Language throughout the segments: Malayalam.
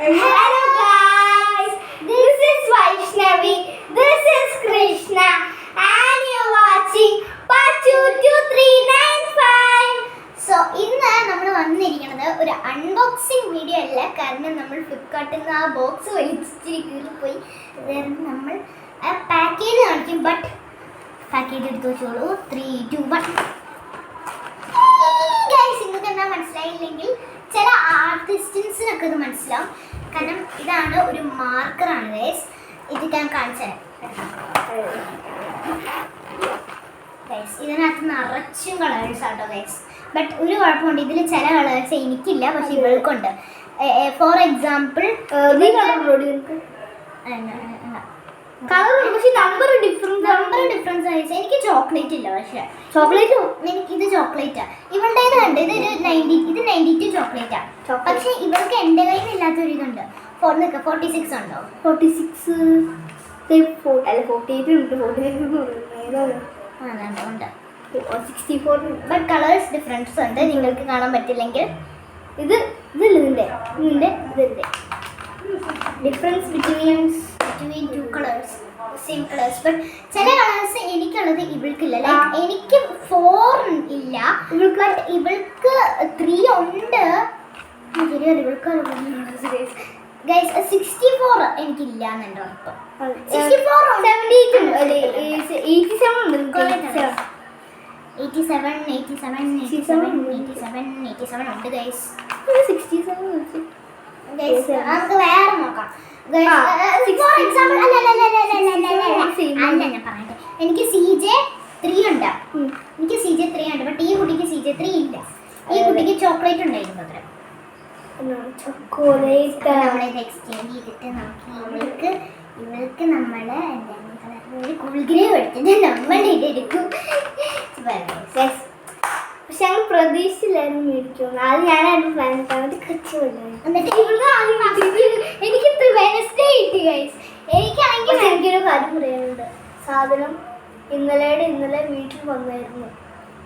Hello guys, this is Vaishnavi, this is Krishna and you're watching part 22395. So, ഇന്ന് നമ്മൾ വന്നിരിക്കുന്നത് ഒരു അൺബോക്സിംഗ് വീഡിയോ അല്ല, കാരണം നമ്മൾ ഫ്ലിപ്കാർട്ടിൽ നിന്ന് ആ ബോക്സ് വലിച്ചിരി കീറിപ്പോയി. നമ്മൾ പാക്കേജ് കാണിക്കും, ബട്ട് പാക്കേജ് എടുത്ത് വെച്ചോളൂ. 3, 2, 1. ഗൈസ്, നിങ്ങൾക്ക് എന്താ മനസ്സിലായില്ലെങ്കിൽ ചില ആർട്ടിസ്റ്റിൻസിനൊക്കെ ഇത് മനസ്സിലാവും, കാരണം ഇതാണ് ഒരു മാർക്കറാണ് ഗൈസ്. ഇത് ഞാൻ കാണിച്ചു ഗൈസ്. ഇതിനകത്ത് നിറച്ചും കളേഴ്സ് ആട്ടോ ഗൈസ്. ബട്ട് ഒരു കുഴപ്പമുണ്ട്, ഇതിൽ ചില കളേഴ്സ് എനിക്കില്ല, പക്ഷെ ഇവൾക്കുണ്ട്. ഫോർ എക്സാമ്പിൾ പക്ഷെ നമ്പർ ഡിഫറൻസ് ആയിട്ട് എനിക്ക് ചോക്ലേറ്റ് ഇല്ല, പക്ഷെ ചോക്ലേറ്റ് എനിക്ക് ഇത് ചോക്ലേറ്റാ. ഇവളുടേത് കണ്ട് ഇതൊരു 92 ചോക്ലേറ്റാ, പക്ഷെ ഇവൾക്ക് എൻ്റെ കയ്യിൽ ഇല്ലാത്തൊരു ഇതുണ്ട്. 46 ഉണ്ടോ? 46 അല്ല 48 ഉണ്ട്. 48 ഉണ്ട്. 64. ബട്ട് കളേഴ്സ് ഡിഫറൻസ് ഉണ്ട്, നിങ്ങൾക്ക് കാണാൻ പറ്റില്ലെങ്കിൽ. ഇതിൻ്റെ difference between two colours, same colours. But ചില കളേഴ്സ് എനിക്കുള്ളത് ഇവൾക്കില്ല. ലൈക്ക് എനിക്ക് 4 ഇല്ല, ബട്ട് ഇവൾക്ക് 3 ഉണ്ട്. ഇവൾക്ക് ഗൈസ് 64 എനിക്കില്ല എന്നുണ്ട് ഉറപ്പ്. 67 ഉണ്ട്. 87 ഉണ്ട് ഗൈസ്. 67 ഗൈസ് നമുക്ക് വേറെ നോക്കാം. ഫോർ എക്സാമ്പിൾ അല്ല ഞാൻ പറയട്ടെ, എനിക്ക് CJ3 ഉണ്ട്. എനിക്ക് CJ3 ഉണ്ട്, ബട്ട് ഈ കുട്ടിക്ക് CJ3 ഇല്ല. ഈ കുട്ടിക്ക് ചോക്ലേറ്റ് ഉണ്ടായിരുന്നു. അത്ര ചോക്ലേറ്റ് നമ്മളിത് എക്സ്ചേഞ്ച് ചെയ്തിട്ട് നമുക്ക് ഇവൾക്ക് നമ്മൾ ഒരു കുളിഗ്രേവ് എടുത്തിട്ട് നമ്മൾ ഇതെടുക്കും. പക്ഷെ ഞങ്ങൾ പ്രതീക്ഷിച്ചില്ലായിരുന്നു മേടിക്കും. അത് ഞാനായിരുന്നു പ്ലാൻ ഇട്ടാൽ എന്നിട്ട് എനിക്ക് വെനസ്ഡേ കിട്ടി ഗൈസ്. എനിക്കൊരു കാര്യം പറയാനുണ്ട്. സാധനം ഇന്നലെ വീട്ടിൽ വന്നായിരുന്നു,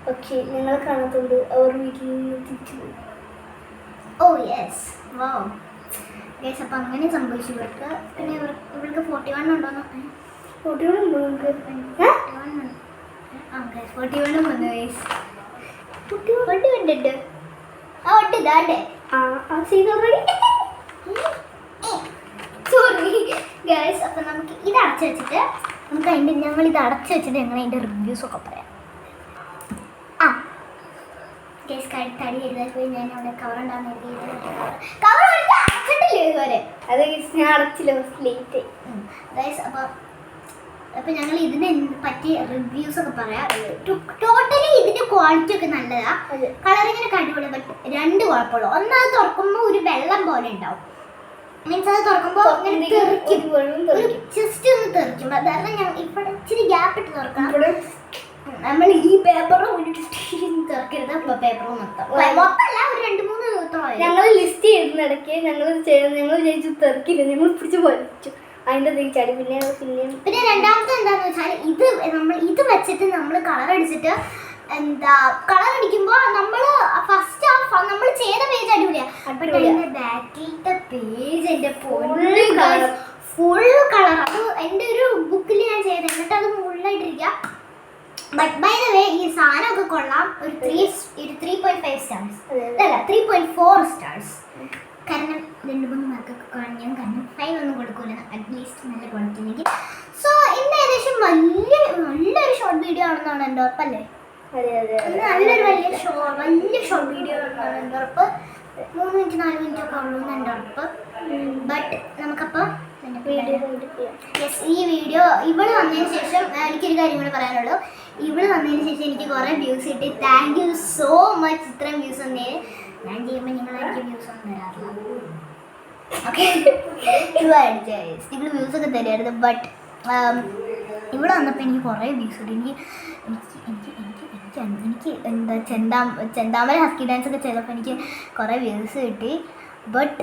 പക്ഷേ ഞങ്ങൾ കാണത്തുണ്ട് അവർ വീട്ടിൽ നിന്ന് തിരിച്ചു പോയി. ഓ യെസ്, വോ ഗൈസ്. അപ്പം അങ്ങനെ സംഭവിച്ചു ഇവർക്ക്. പിന്നെ ഇവർക്ക് 41 ഉണ്ടോന്നോ? 41 ഉണ്ടോ? നമുക്ക് 41 വന്നു ഗൈസ്. 41 ഉണ്ട്. ആ ഉണ്ട്, ഇതാണ്ടേ. Sorry guys. അപ്പം നമുക്ക് ഇത് അടച്ചു വെച്ചിട്ട് ഞങ്ങൾ ഇത് അടച്ചു വെച്ചിട്ട് ഞങ്ങൾ അതിൻ്റെ റിവ്യൂസ് ഒക്കെ പറയാം. ആ ഗൈസ്, തടി എഴുതാൻ പോയി ഞാൻ അവിടെ കവർ ഉണ്ടാകുന്ന കവർ അടച്ചിട്ടില്ലേ ഇതുവരെ? അത് ഞാൻ അടച്ചില്ല, ലേറ്റ് ഗൈസ്. അപ്പം ഞങ്ങൾ ഇതിനെ പറ്റിയ റിവ്യൂസ് ഒക്കെ പറയാം. ടോട്ടലി ഇതിൻ്റെ ക്വാളിറ്റി ഒക്കെ നല്ലതാ, കളറിങ്ങിനൊക്കെ അടിപൊളി. ബട്ട് 2 കുഴപ്പമുള്ളൂ. ഒന്നത് തുറക്കുമ്പോൾ ഒരു വെള്ളം പോലെ ഉണ്ടാവും. മീൻസ് അത് തുറക്കുമ്പോൾ ജസ്റ്റ് ഒന്ന് തെറിക്കും. അതാണ് ഞാൻ ഇവിടെ ഇച്ചിരി ഗ്യാപ്പ് ഇട്ട് തുറക്കണം. നമ്മൾ ഈ പേപ്പറും തുറക്കരുത്, പേപ്പറും മൊത്തമല്ല, ഒരു 2-3 ഞങ്ങൾ ലിസ്റ്റ് ചെയ്യുന്നിടയ്ക്ക് ഞങ്ങൾ വിചാരിച്ചു തെറിക്കില്ല, ഞങ്ങൾ പിടിച്ച് വലിച്ചു അതിൻ്റെ ചടി. പിന്നെ രണ്ടാമത്തെ എന്താണെന്ന് വെച്ചാൽ ഇത് വെച്ചിട്ട് നമ്മൾ കളർ അടിച്ചിട്ട് കളർ അടിക്കുമ്പോൾ നമ്മൾ ഫസ്റ്റ് നമ്മൾ ചെയ്ത പേജ് അടിപൊളിയാണ്. ബാക്കിലത്തെ പേജ് എൻ്റെ ഫുൾ കളർ. അത് എൻ്റെ ഒരു ബുക്കിൽ ഞാൻ ചെയ്തത്, എന്നിട്ട് അത് ഫുള്ളായിട്ടിരിക്കുക. ബട്ട് ബൈ ദ വേ ഈ സാധനമൊക്കെ കൊള്ളാം. ഒരു 3.5 സ്റ്റാർസ് അല്ല 3.4 സ്റ്റാർസ്. കാരണം 2-3 മാർക്കൊക്കെ കാണിക്കാൻ, കാരണം 5 ഒന്നും കൊടുക്കൂല, അറ്റ്ലീസ്റ്റ് നല്ല ക്വാളിറ്റി ഉണ്ടെങ്കിൽ. സോ ഇന്ന് ഏകദേശം നല്ലൊരു ഷോർട്ട് വീഡിയോ ആണെന്നാണ് എൻ്റെ ഉറപ്പല്ലേ? നല്ലൊരു വലിയ ഷോർട്ട് വീഡിയോ ആണെന്നാണ് എൻ്റെ ഉറപ്പ്. 3 മിനിറ്റ് 4 മിനിറ്റ് ഒക്കെ ഉള്ളൂ എന്ന് എൻ്റെ ഉറപ്പ്. ബട്ട് നമുക്കപ്പോൾ ഈ വീഡിയോ ഇവള് വന്നതിന് ശേഷം എനിക്കൊരു കാര്യം കൂടെ പറയാനുള്ളൂ. ഇവള് വന്നതിന് ശേഷം എനിക്ക് കുറേ വ്യൂസ് കിട്ടി. Thank you so much. ഇത്രയും വ്യൂസ് വന്നതിന്. ഞാൻ ചെയ്യുമ്പോൾ നിങ്ങൾ എനിക്ക് വ്യൂസ് ഒന്നും തരാറില്ല, ഓക്കെ? നിങ്ങൾ വ്യൂസ് ഒക്കെ തരുമായിരുന്നു. ബട്ട് ഇവിടെ വന്നപ്പോൾ എനിക്ക് കുറേ വ്യൂസ് കിട്ടി. എനിക്ക് എന്താ ചെന്താമര ഹസ്കി ഡാൻസ് ഒക്കെ ചെയ്തപ്പോൾ എനിക്ക് കുറേ വ്യൂസ് കിട്ടി. ബട്ട്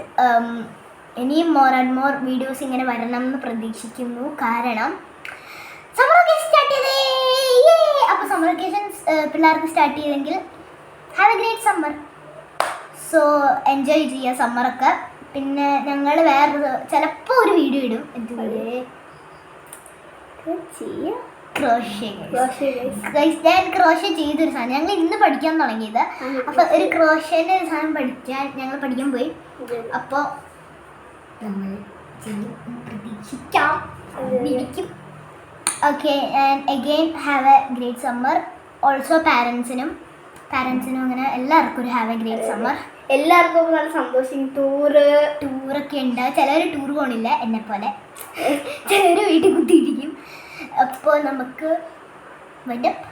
ഇനിയും മോർ ആൻഡ് മോർ വീഡിയോസ് ഇങ്ങനെ വരണം എന്ന് പ്രതീക്ഷിക്കുന്നു, കാരണം സമ്മർ വെക്കേഷൻ സ്റ്റാർട്ട് ചെയ്തേ. അപ്പോൾ സമ്മർ വെക്കേഷൻ പിള്ളേർക്ക് സ്റ്റാർട്ട് ചെയ്തെങ്കിൽ have a great summer. So enjoy ചെയ്യുക സമ്മറൊക്കെ. പിന്നെ ഞങ്ങൾ വേറൊരു ചിലപ്പോൾ ഒരു വീഡിയോ ഇടും ഞാൻ ക്രോഷ്യ ചെയ്തൊരു സാധനം ഞങ്ങൾ ഇന്ന് പഠിക്കാൻ തുടങ്ങിയത്. അപ്പോൾ ഒരു ക്രോഷ്യൻ്റെ ഒരു സാധനം ഞങ്ങൾ പഠിക്കാൻ പോയി. അപ്പോൾ നമ്മൾ പ്രതീക്ഷിക്കാം. Okay, and again have a great summer. Also പാരൻസിനും അങ്ങനെ എല്ലാവർക്കും ഒരു ഹാവ് എ ഗ്രേറ്റ് സമ്മർ. എല്ലാവർക്കും നല്ല സന്തോഷം. ടൂറൊക്കെ ഉണ്ട്. ചിലവർ ടൂർ പോകണില്ല എന്നെ പോലെ, ചിലവർ വീട്ടിൽ കുത്തിയിരിക്കും. അപ്പോൾ നമുക്ക് wind up.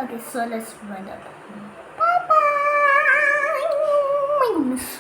Okay, so let's wind up. Bye bye. My goodness.